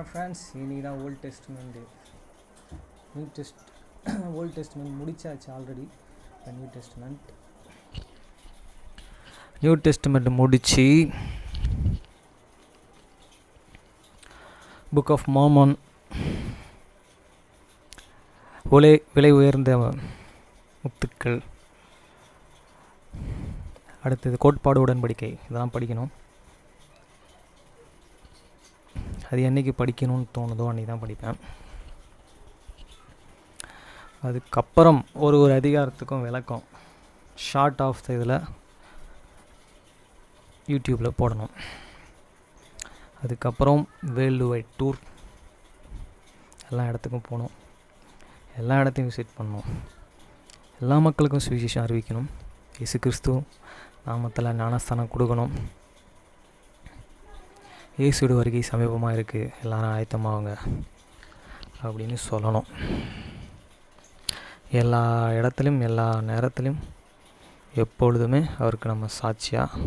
Friends, இன்றைக்கி தான் volt டெஸ்ட்மெண்ட்டு volt testament முடிச்சாச்சு ஆல்ரெடி. நியூ டெஸ்ட்மெண்ட் முடித்து புக் ஆஃப் மார்மன், விலை உயர்ந்த முத்துக்கள், அடுத்தது கோட்பாடு உடன்படிக்கை, இதெல்லாம் படிக்கணும். அது என்றைக்கு படிக்கணும்னு தோணுதோ அன்றைக்கி தான் படிப்பேன். அதுக்கப்புறம் ஒரு அதிகாரத்துக்கும் விளக்கம் ஷார்ட் ஆஃப் இதில் யூடியூப்பில் போடணும். அதுக்கப்புறம் வேர்ல்டு வைட் டூர், எல்லா இடத்துக்கும் போகணும், எல்லா இடத்தையும் விசிட் பண்ணணும், எல்லா மக்களுக்கும் சுவிசேஷம் அறிவிக்கணும், இயேசு கிறிஸ்து நாமத்தில் ஞானஸ்தானம் கொடுக்கணும். இயேசுவோட வருகை சமீபமாக இருக்குது, எல்லாரும் ஆயத்தமாகுங்க அப்படின்னு சொல்லணும். எல்லா இடத்துலையும் எல்லா நேரத்துலையும் எப்பொழுதுமே அவருக்கு நம்ம சாட்சியாக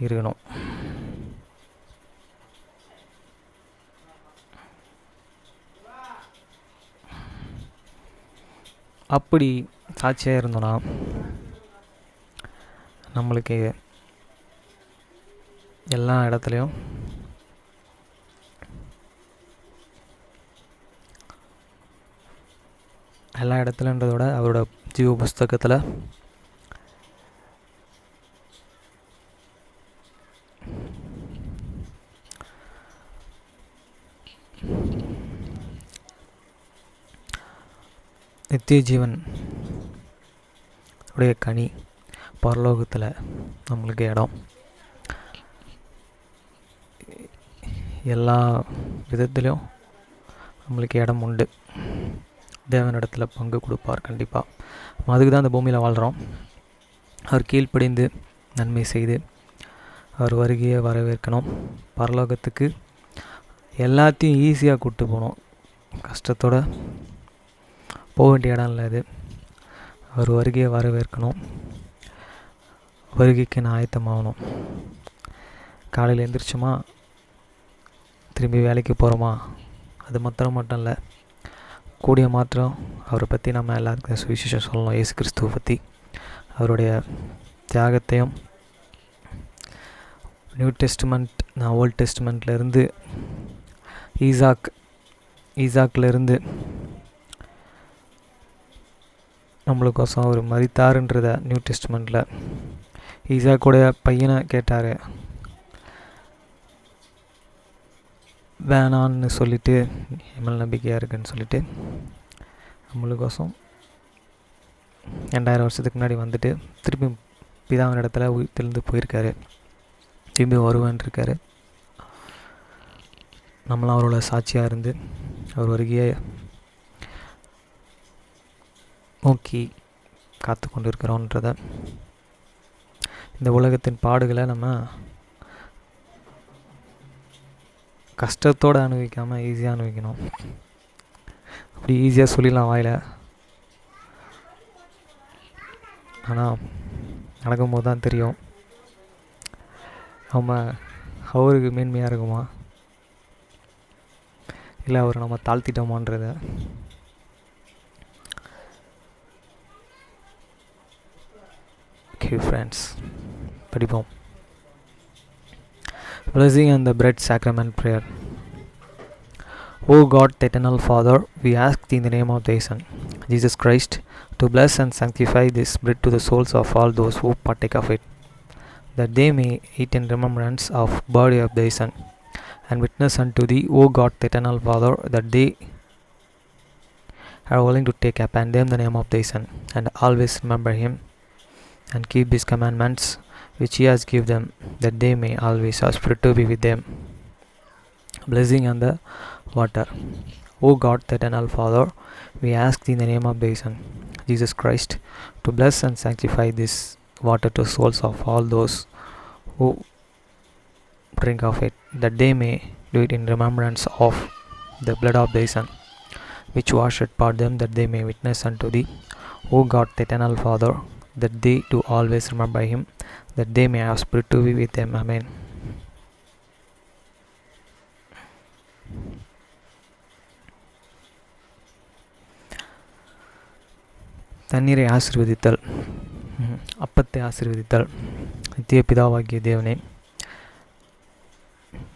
இருக்கணும். அப்படி சாட்சியாக இருந்தோன்னா நம்மளுக்கு எல்லா இடத்துலையும் விட அவரோட ஜீவ புஸ்தகத்தில் நித்திய ஜீவன் உடைய கனி, பரலோகத்தில் நம்மளுக்கு இடம், எல்லா விதத்திலையும் நம்மளுக்கு இடம் உண்டு. தேவனிடத்தில் பங்கு கொடுப்பார் கண்டிப்பாக. அதுக்கு தான் அந்த பூமியில் வாழ்கிறோம். அவர் கீழ்ப்படிந்து நன்மை செய்து அவர் வருகையை வரவேற்கணும். பரலோகத்துக்கு எல்லாத்தையும் ஈஸியாக கூப்பிட்டு போகணும், கஷ்டத்தோடு போக வேண்டிய இடம் இல்லை அது. அவர் வருகையை வரவேற்கணும், வருகைக்கு நான் ஆயத்தமாகணும். காலையில் எழுந்திரிச்சோமா, திரும்பி வேலைக்கு போகிறோமா, அது மட்டும் இல்லை, கூடிய மாற்றம் அவரை பற்றி நம்ம எல்லாருக்கும் சுவிசேஷம் சொல்லணும். இயேசு கிறிஸ்துவை பற்றி, அவருடைய தியாகத்தையும். நியூ டெஸ்ட்மெண்ட், நான் ஓல்ட் டெஸ்ட்மெண்ட்லேருந்து ஈசாக்லேருந்து நம்மளுக்கோசம் அவர் மரித்தாருன்றத நியூ டெஸ்ட்மெண்ட்டில் ஈசாக்குடைய பையனை கேட்டார், வேணான்னு சொல்லிவிட்டு எம்எல் நம்பிக்கையாக இருக்குன்னு சொல்லிவிட்டு நம்மளுக்கோசம் 2000 வருஷத்துக்கு முன்னாடி வந்துட்டு திருப்பி பிதாவின் இடத்துல உயிர்த்தெழுந்து போயிருக்காரு, திரும்பி வருவேன்ருக்காரு. நம்மளாம் அவரோட சாட்சியாக இருந்து அவர் வருகையை நோக்கி காத்து கொண்டு இருக்கிறோன்றத, இந்த உலகத்தின் பாடுகளை நம்ம கஷ்டத்தோடு அனுபவிக்காமல் ஈஸியாக அனுபவிக்கணும். அப்படி ஈஸியாக சொல்லிடலாம் வாயில், ஆனால் நடக்கும்போது தான் தெரியும் நம்ம அவருக்கு மேன்மையாக இருக்குமா இல்லை அவரை நம்ம தாழ்த்திட்டோமான்றத. ஓகே ஃப்ரெண்ட்ஸ், படிப்போம். Blessing and the bread sacrament prayer. O God, the eternal Father, we ask thee in the name of thy Son, Jesus Christ, to bless and sanctify this bread to the souls of all those who partake of it, that they may eat in remembrance of body of thy Son, and witness unto thee, O God, the eternal Father, that they are willing to take upon them the name of thy Son, and always remember him, and keep his commandments which he has given them, that they may always have spirit to be with them. Blessing on the water. O God, the eternal Father, we ask thee in the name of thy Son, Jesus Christ, to bless and sanctify this water to souls of all those who drink of it, that they may do it in remembrance of the blood of thy Son, which washed part them, that they may witness unto thee, O God, the eternal Father, that they do always remember him, that they may have spirit to be with them. Amen. தண்ணீரை ஆசீர்வதித்தல், அப்பத்தை ஆசீர்வதித்தல். நித்திய பிதாவாகிய தேவனே,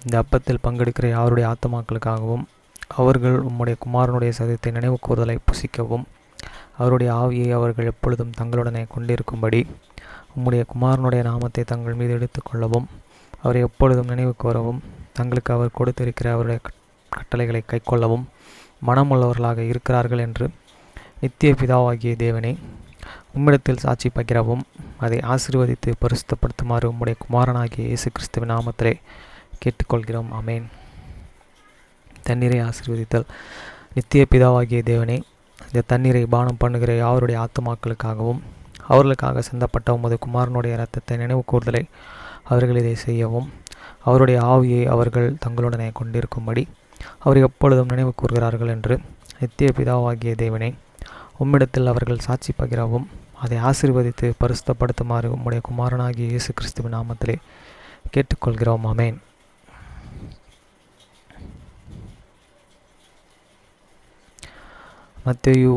இந்த அப்பத்தில் பங்கெடுக்கிற யாருடைய ஆத்மாக்களுக்காகவும் அவர்கள் உம்முடைய குமாரனுடைய சரீரத்தை நினைவு கூறுதலை புசிக்கவும் அவருடைய ஆவியை அவர்கள் எப்பொழுதும் தங்களுடனே கொண்டிருக்கும்படி உம்முடைய குமாரனுடைய நாமத்தை தங்கள் மீது எடுத்துக்கொள்ளவும் அவரை எப்பொழுதும் நினைவு கூறவும் தங்களுக்கு அவர் கொடுத்திருக்கிற அவருடைய கட்டளைகளை கைக்கொள்ளவும் மனமுள்ளவர்களாக இருக்கிறார்கள் என்று நித்திய பிதாவாகிய தேவனே, உம்மிடத்தில் சாட்சி பகிரவும் அதை ஆசீர்வதித்து பரிசுத்தப்படுத்துமாறு உம்முடைய குமாரனாகிய இயேசு கிறிஸ்துவின் நாமத்திலே கேட்டுக்கொள்கிறோம். ஆமேன். தண்ணீரை ஆசீர்வதித்தல். நித்திய பிதாவாகிய தேவனே, இந்த தண்ணீரை பானம் பண்ணுகிற யாருடைய ஆத்துமாக்களுக்காகவும் அவர்களுக்காக சிந்தப்பட்ட உமது குமாரனுடைய இரத்தத்தை நினைவு கூறுதலை அவர்கள் இதை செய்யவும் அவருடைய ஆவியை அவர்கள் தங்களுடனே கொண்டிருக்கும்படி அவர் எப்பொழுதும் நினைவு கூறுகிறார்கள் என்று நித்திய பிதாவாகிய தேவனே, உம்மிடத்தில் அவர்கள் சாட்சி பகிரவும் அதை ஆசீர்வதித்து பரிசுத்தப்படுத்துமாறு உம்முடைய குமாரனாகிய இயேசு கிறிஸ்துவின் நாமத்திலே கேட்டுக்கொள்கிறோம். ஆமேன். மத்தேயு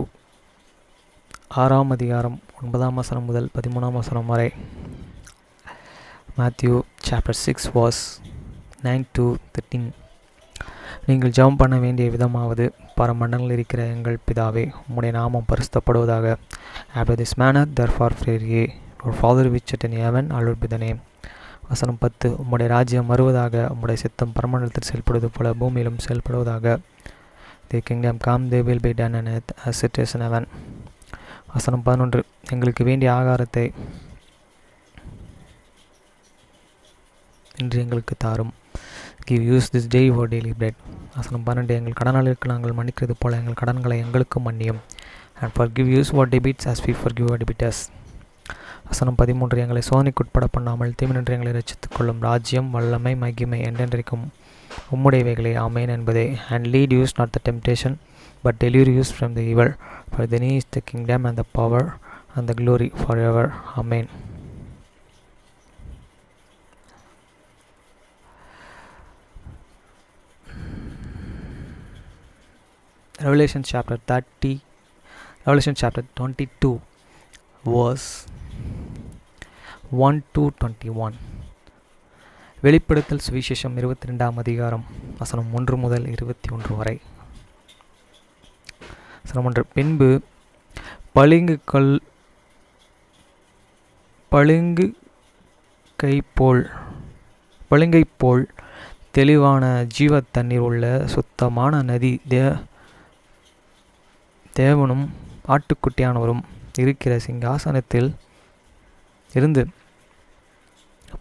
6 அதிகாரம் 9 முதல் 13 வரை. Matthew chapter 6 verse 9 to 13. நீங்கள் ஜெபம் பண்ண வேண்டிய விதமாவது, பரமண்டலங்களில் இருக்கிற எங்கள் பிதாவே, உம்முடைய நாமம் பரிசுத்தப்படுவதாக. After this manner therefore pray ye, our Father which art in heaven, hallowed be thy name. வசனம் 10. உம்முடைய ராஜ்யம் வருவதாக, உம்முடைய சித்தம் பரமண்டலத்தில் செயல்படுவது போல பூமியிலும் செயல்படுவதாக. The kingdom come, they will be done on earth as it is in heaven. வசனம் 11. எங்களுக்கு வேண்டிய ஆகாரத்தை இன்று எங்களுக்கு தாரும். Give use this day our daily bread. வசனம் 12. எங்கள் கடனாளிகளுக்கு நாங்கள் மன்னிக்கிறது போல எங்கள் கடன்களை எங்களுக்கு மன்னியும். And forgive us our debts as we forgive our debtors. வசனம் 13. எங்களை சோதனைக்கு உட்பட பண்ணாமல் தீமையினின்று எங்களை ரட்சித்துக் கொள்ளும். ராஜ்யம், வல்லமை, மகிமை என்றென்றைக்கும் உம்முடையவைகளே. ஆமேன் என்பதே. And lead us not the temptation, but deliver us from the evil. For thine is the kingdom and the power and the glory forever. Amen. Revelation chapter 22 verse 1 to 21. வெளிப்படுத்தல் சுவிசேஷம் 22 அதிகாரம் வசனம் 1 முதல் 21 வரை. வசனம் 1. பின்பு பளிங்கை போல் தெளிவான ஜீவ தண்ணீர் உள்ள சுத்தமான நதி தேவனும் ஆட்டுக்குட்டியானவரும் இருக்கிற சிங்காசனத்தில் இருந்து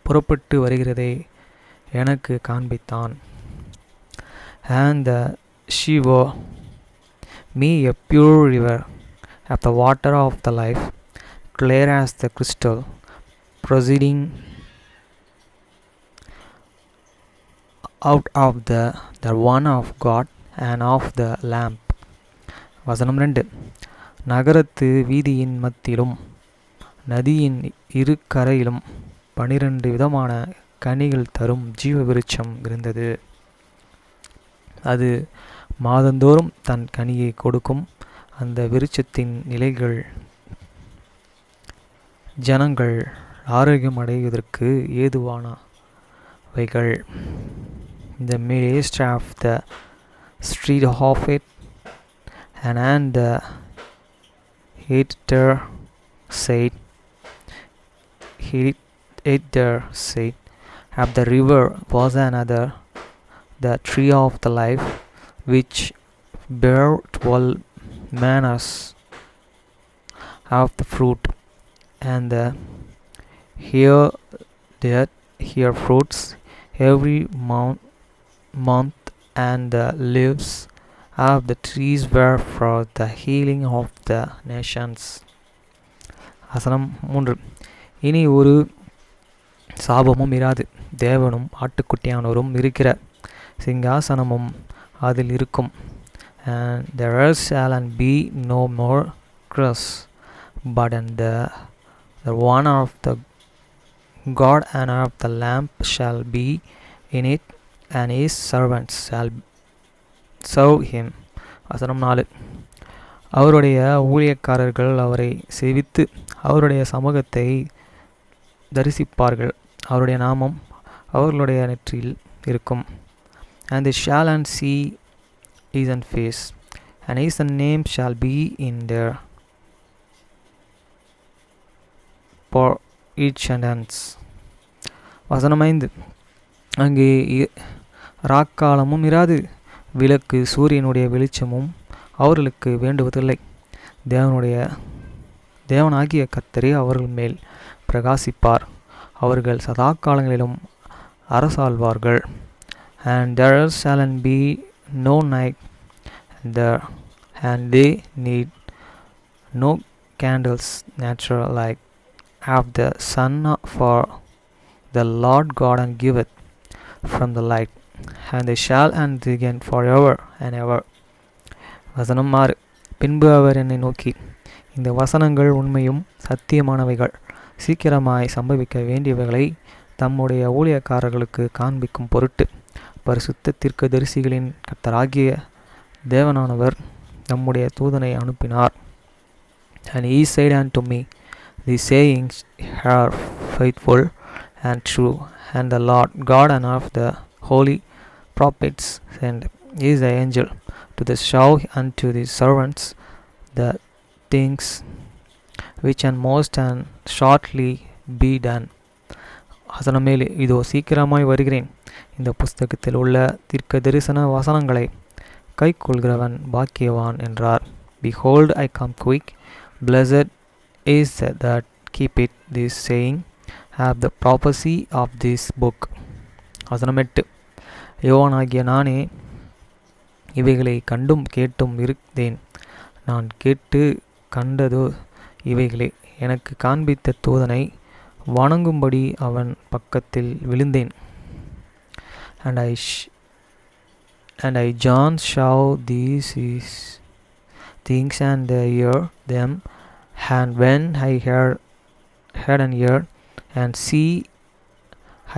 புறப்பட்டு வருகிறதை எனக்கு காண்பித்தான். And she bore me a pure river of the water of the life, clear as the crystal, proceeding out of the one of God and of the Lamb. வசனம் 2. நகரத்து வீதியின் மத்தியிலும் நதியின் இரு கரையிலும் 12 விதமான கனிகள் தரும் ஜீவ விருட்சம் இருந்தது. அது மாதந்தோறும் தன் கனியை கொடுக்கும். அந்த விருட்சத்தின் நிலைகள் ஜனங்கள் ஆரோக்கியம் அடைவதற்கு ஏதுவானவைகள். The midst of the street of it, and the hater said, of the river was another, the tree of the life, which bare 12 manners of the fruit, and the here fruits every month, and the leaves of the trees were for the healing of the nations. வசனம் 3. இனி ஒரு சாபமும் இராது. தேவனும் ஆட்டுக்குட்டியானவரும் இருக்கிற சிங்காசனமும் அதில் இருக்கும். And there shall be no more curse, but and the one of the God and of the Lamb shall be in it, and his servants shall serve him. வசனம் 4. அவருடைய ஊழியக்காரர்கள் அவரை சேவித்து அவருடைய சமூகத்தை தரிசிப்பார்கள். அவருடைய நாமம் அவர்களுடைய நெற்றியில் இருக்கும். And they shall and see his face, and his name shall be in their for each and hands. வசனம் 5. அங்கே ராக்காலமும் இராது, விளக்கு சூரியனுடைய வெளிச்சமும் அவர்களுக்கு வேண்டுவதில்லை. தேவனாகிய கர்த்தரே அவர்கள் மேல் பிரகாசிப்பார். அவர்கள் சதா காலங்களிலும் அரசாள்வார்கள். And there shall be no night there, and they need no candles natural like of the sun, for the Lord God and giveth from the light, and they shall and again forever and ever. வசனம் 6. பின்பு அவர் என்னை நோக்கி, இந்த வசனங்கள் உண்மையும் சத்தியமானவைகள், சீக்கிரமாய் சம்பவிக்க வேண்டியவைகளை தம்முடைய ஊழியக்காரர்களுக்கு காண்பிக்கும் பொருட்டு பரிசுத்த தீர்க்கதரிசிகளின் கர்த்தராகிய தேவனானவர் நம்முடைய தூதனை அனுப்பினார். And he said unto me, these sayings are faithful and true, and the Lord God and of the holy prophets sent is the angel to the show unto the servants the things which and most and shortly be done. வசனமேலே, இதோ சீக்கிரமாய் வருகிறேன். இந்த புஸ்தகத்தில் உள்ள தீர்க்க தரிசன வசனங்களை கை கொள்கிறவன் பாக்கியவான் என்றார். Behold, I come quick. Blessed is that keep it this saying, have the prophecy of this book. வசனம் 8. யோவானாகிய நானே இவைகளை கண்டும் கேட்டும் இருந்தேன். நான் கேட்டு கண்டதோ இவைகளே. எனக்கு காண்பித்த தூதனை வணங்கும்படி அவன் பக்கத்தில் விழுந்தேன். And I John saw these things and hear them, and when I heard and heard and see,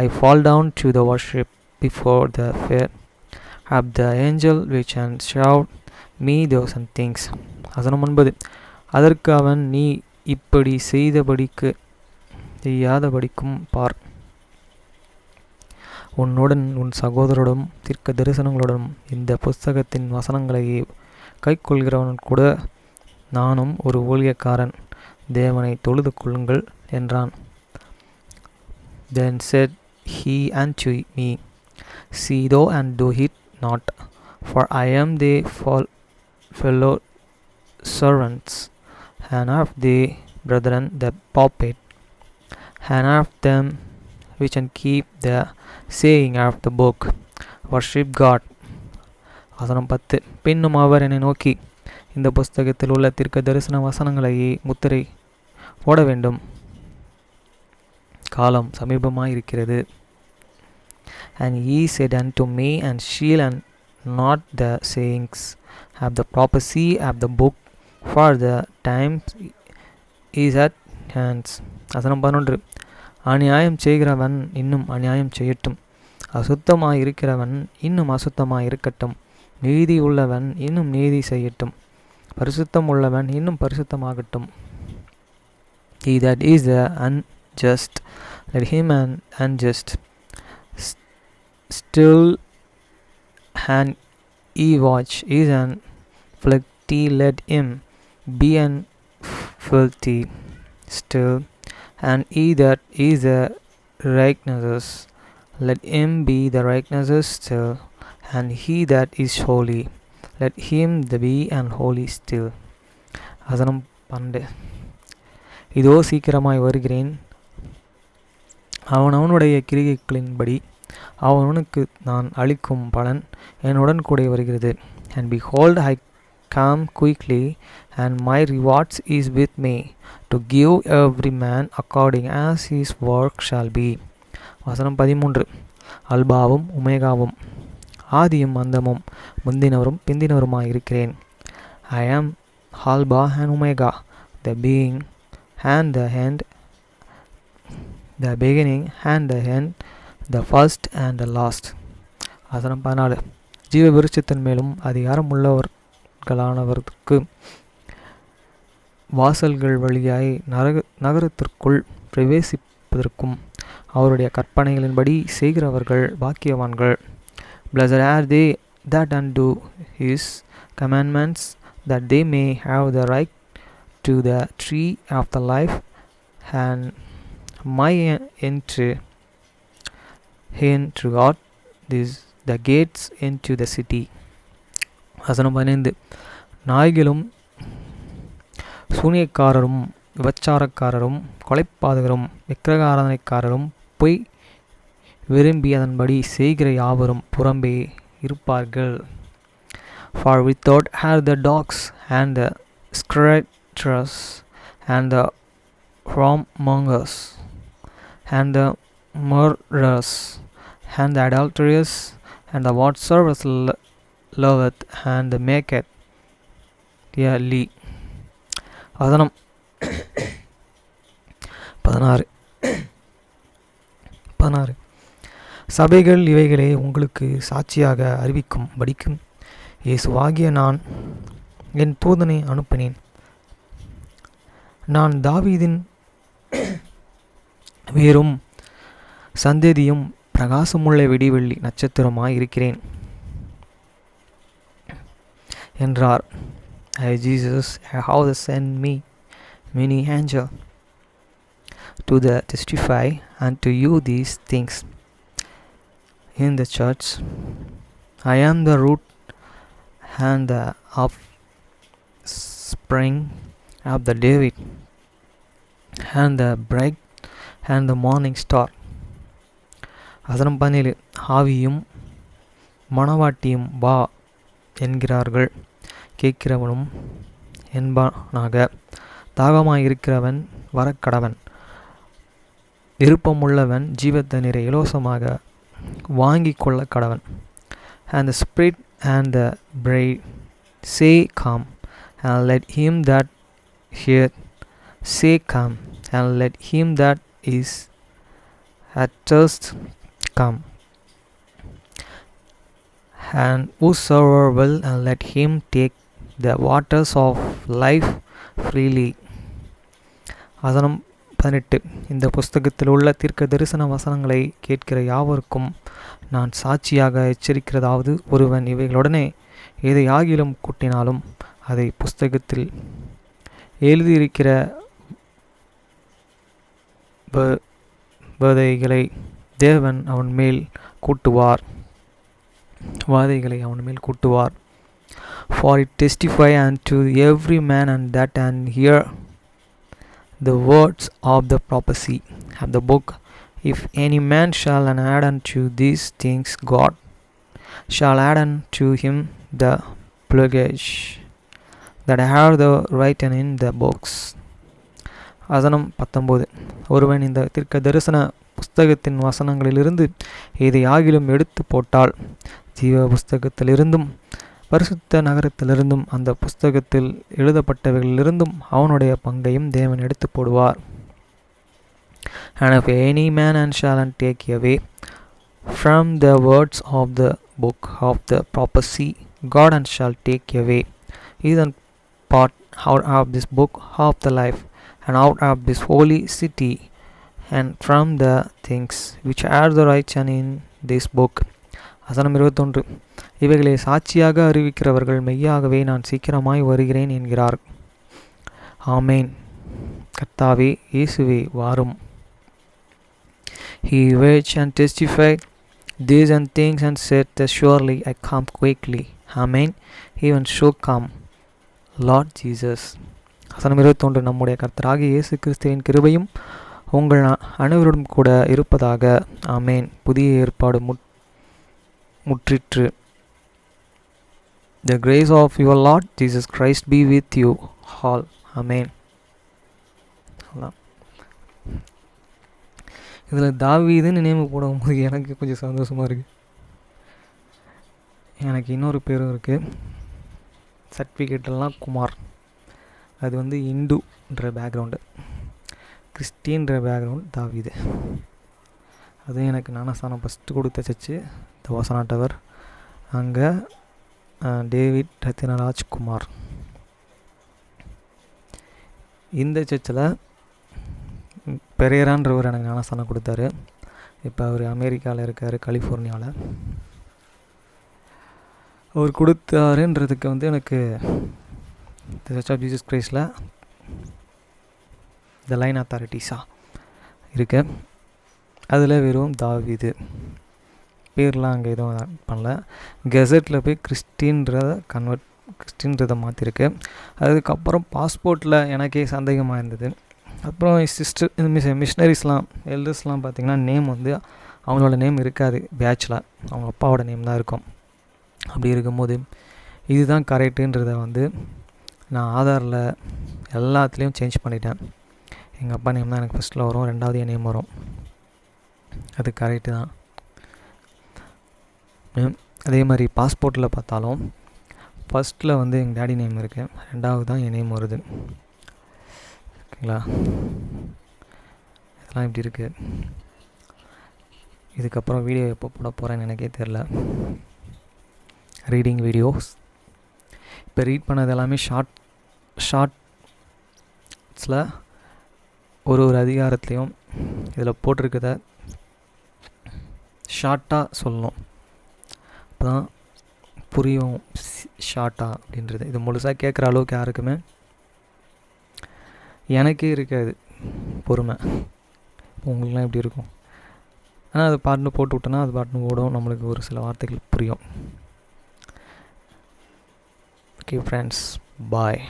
I fall down to the worship before the feet of the angel which and showed me those things. வசனம் 9. அதற்கு அவன், நீ இப்படி செய்யாதபடிக்கும் பார், உன்னுடன் உன் சகோதரனும் தீர்க்க தரிசனங்களுடன் இந்த புஸ்தகத்தின் வசனங்களை கை கொள்கிறவன் கூட நானும் ஒரு ஊழியக்காரன். தேவனை தொழுது கொள்ளுங்கள் என்றான். Then said he unto me, see thou and do it not, for I am the fellow servants, and of the brethren the prophet, and of them which can keep the saying of the book, worship God. வசனம் 10. பின்னும் அவர் என்னை நோக்கி, இந்த புஸ்தகத்தில் உள்ள தீர்க்க தரிசன வசனங்களை முத்திரை போட வேண்டும், காலம் சமீபமாயிருக்கிறது. And he said unto me, and seal and not the sayings of the prophecy of the book, for the time is at hand. வசனம் 11. அநியாயம் செய்கிறவன் இன்னும் அநியாயம் செய்யட்டும், அசுத்தமாய் இருக்கிறவன் இன்னும் அசுத்தமாய் இருக்கட்டும், நீதி உள்ளவன் இன்னும் நீதி செய்யட்டும், பரிசுத்தம் உள்ளவன் இன்னும் பரிசுத்தமாகட்டும். He that is unjust, let him an unjust still, and he watch is an filthy, let him be an filthy still, and he that is a righteous, let him be the righteous still, and he that is holy, let him be an holy still. வசனம் 12. இதோ சீக்கிரமாய் வருகிறேன், அவனவனுடைய கிரியைகளின்படி அவனுக்கு நான் அளிக்கும் பலன் என்னுடன் கூட வருகிறது. And behold, I come quickly, and my rewards is with me, to give every man according as his work shall be. வசனம் 13. அல்பாவும் உமேகாவும், ஆதியும் அந்தமும், முந்தினவரும் பிந்தினவருமாய் இருக்கிறேன். I am Alpha and Omega, the being and the end, the beginning and the end, the first and the last. வசனம் 14. ஜீவ விருட்சத்தின் மேலும் அதிகாரம் உள்ளவர்களானவருக்கு வாசல்கள் வழியாய் நகரத்திற்குள் பிரவேசிப்பதற்கும் அவருடைய கற்பனைகளின்படி செய்கிறவர்கள் பாக்கியவான்கள். Blessed are they that undo his commandments, that they may have the right to the tree of the life, and my entry in throughout the gates into the city. வசனம் 15. நாய்களும் சூனியக்காரரும் விபச்சாரக்காரரும் கொலைப்பாதகரும் விக்கிரகாராதனைக்காரரும் பொய் விரும்பி அதன்படி செய்கிற யாவரும் புறம்பே இருப்பார்கள். For without are the dogs and the scourgers and the whoremongers and the murderers and the adulterers and the whatsoever loveth and the maketh a வசனம் 16. சபைகள் இவைகளை உங்களுக்கு சாட்சியாக அறிவிக்கும் படிக்கும் இயேசுவாகிய நான் என் தூதனை அனுப்பினேன். நான் தாவீதின் வேரும் சந்ததியும் பிரகாசமுள்ள விடிவெள்ளி நட்சத்திரமாய் இருக்கிறேன் என்றார். Jesus how send me many angels to testify unto you these things in the church. I am the root and the offspring of the David and the bright and the morning star. வசனம் 17. ஆவியும் மணவாட்டியும் வா என்கிறார்கள், கேட்கிறவனும் என்பானாக. தாகமாயிருக்கிறவன் வரக்கடவன், விருப்பமுள்ளவன் ஜீவத்தண்ணீரை இலவசமாக வாங்கி கொள்ள கடவன். And the spirit and the bride say come, and let him that heareth say come, and let him that is athirst come, and whosoever will, and let him take the waters of life freely. வசனம் 18. இந்த புஸ்தகத்தில் உள்ள தீர்க்க தரிசன வசனங்களை கேட்கிற யாவருக்கும் நான் சாட்சியாக எச்சரிக்கிறதாவது, ஒருவன் இவைகளுடனே எதை ஆகிலும் கூட்டினாலும் அதை புஸ்தகத்தில் எழுதியிருக்கிற வாதைகளை தேவன் அவன் மேல் கூட்டுவார். For it testify unto every man and that and hear the words of the prophecy of the book. If any man shall add unto these things, God shall add unto him the plagues that are the written in the books. வசனம் 19. ஒருவன் இந்த தீர்க்க தரிசன புஸ்தகத்தின் வசனங்களிலிருந்து எதை ஆகிலும் எடுத்து போட்டால், ஜீவ புஸ்தகத்திலிருந்தும் பரிசுத்த நகரத்திலிருந்தும் அந்த புஸ்தகத்தில் எழுதப்பட்டவைகளிலிருந்தும் அவனுடைய பங்கையும் தேவன் எடுத்து போடுவார். And if any man shall take away from the words of the book of the prophecy, God shall take away even part out of this book of the life, and out of this holy city, and from the things which are the written in this book. வசனம் 21. இவைகளை சாட்சியாக அறிவிக்கிறவர்கள் மெய்யாகவே நான் சீக்கிரமாய் வருகிறேன் என்கிறார். ஆமேன். கர்த்தாவே இயேசுவே வாரும். He watched and testified these and things and said that surely I come quickly. Amen. Even so come, Lord Jesus. வசனம் 21. நம்முடைய கர்த்தராகிய இயேசு கிறிஸ்துவின் கிருபையும் உங்கள் அனைவருடன் கூட இருப்பதாக. ஆமேன். புதிய ஏற்பாடு முற்றிற்று. The grace of your Lord Jesus Christ be with you all. Amen. இதில் தாவீதுன்னு நினைவு போடும்போது எனக்கு கொஞ்சம் சந்தோஷமாக இருக்குது. எனக்கு இன்னொரு பேரும் இருக்குது, சர்டிஃபிகேட்டெல்லாம் குமார். அது வந்து இந்துன்ற பேக்ரவுண்டு, கிறிஸ்டின்ற பேக்ரவுண்ட் தாவீது. அதுவும் எனக்கு ஞானஸ்தானம் ஃபஸ்ட்டு கொடுத்த சர்ச்சு தவாசனா டவர், அங்கே டேவிட் ரத்தினராஜ் குமார். இந்த சர்ச்சில் பெரியரான்றவர் எனக்கு ஞானஸ்தானம் கொடுத்தாரு. இப்போ அவர் அமெரிக்காவில் இருக்கார், கலிஃபோர்னியாவில். அவர் கொடுத்தாருன்றதுக்கு வந்து எனக்கு சர்ச் ஆஃப் ஜீசஸ் கிரைஸ்டில் த லைன் அத்தாரிட்டிஸாக இருக்கு. அதில் வெறும் தாவீது பேர்லாம் அங்கே எதுவும் பண்ணல. கெசட்டில் போய் கிறிஸ்டின்றதை மாற்றிருக்கு. அதுக்கப்புறம் பாஸ்போர்ட்டில் எனக்கே சந்தேகமாக இருந்தது. அப்புறம் சிஸ்டர் இந்த மிஷினரிஸ்லாம் எல்டர்ஸ்லாம் பார்த்திங்கன்னா நேம் வந்து அவங்களோட நேம் இருக்காது பேட்சில், அவங்க அப்பாவோட நேம் தான் இருக்கும். அப்படி இருக்கும்போது இதுதான் கரெக்டுன்றதை வந்து நான் ஆதாரில் எல்லாத்துலேயும் சேஞ்ச் பண்ணிட்டேன். எங்கள் அப்பா நேம் தான் எனக்கு ஃபஸ்ட்டில் வரும், ரெண்டாவது என் நேம் வரும். அது கரெக்டு தான். அதே மாதிரி பாஸ்போர்ட்டில் பார்த்தாலும் ஃபஸ்ட்டில் வந்து எங்கள் டேடி நேம் இருக்குது, ரெண்டாவது தான் என் நேம் வருது. ஓகேங்களா? இதெல்லாம் இப்படி இருக்குது. இதுக்கப்புறம் வீடியோ எப்போ போட போகிறேன்னு எனக்கே தெரில. ரீடிங் வீடியோஸ் இப்போ ரீட் பண்ணது எல்லாமே ஷார்ட்ஸில் ஒரு அதிகாரத்துலேயும் இதில் போட்டிருக்கத ஷார்ட்டாக சொல்லணும், அப்போ தான் புரியும். ஷார்ட்டாக அப்படின்றது இது முழுசாக கேட்குற அளவுக்கு யாருக்குமே எனக்கே இருக்காது பொறுமை. உங்களுக்குலாம் எப்படி இருக்கும்? ஆனால் அது பாட்டுன்னு போட்டு விட்டோன்னா அது பாட்டுன்னு ஓடும், நம்மளுக்கு ஒரு சில வார்த்தைகள் புரியும். Okay friends, bye.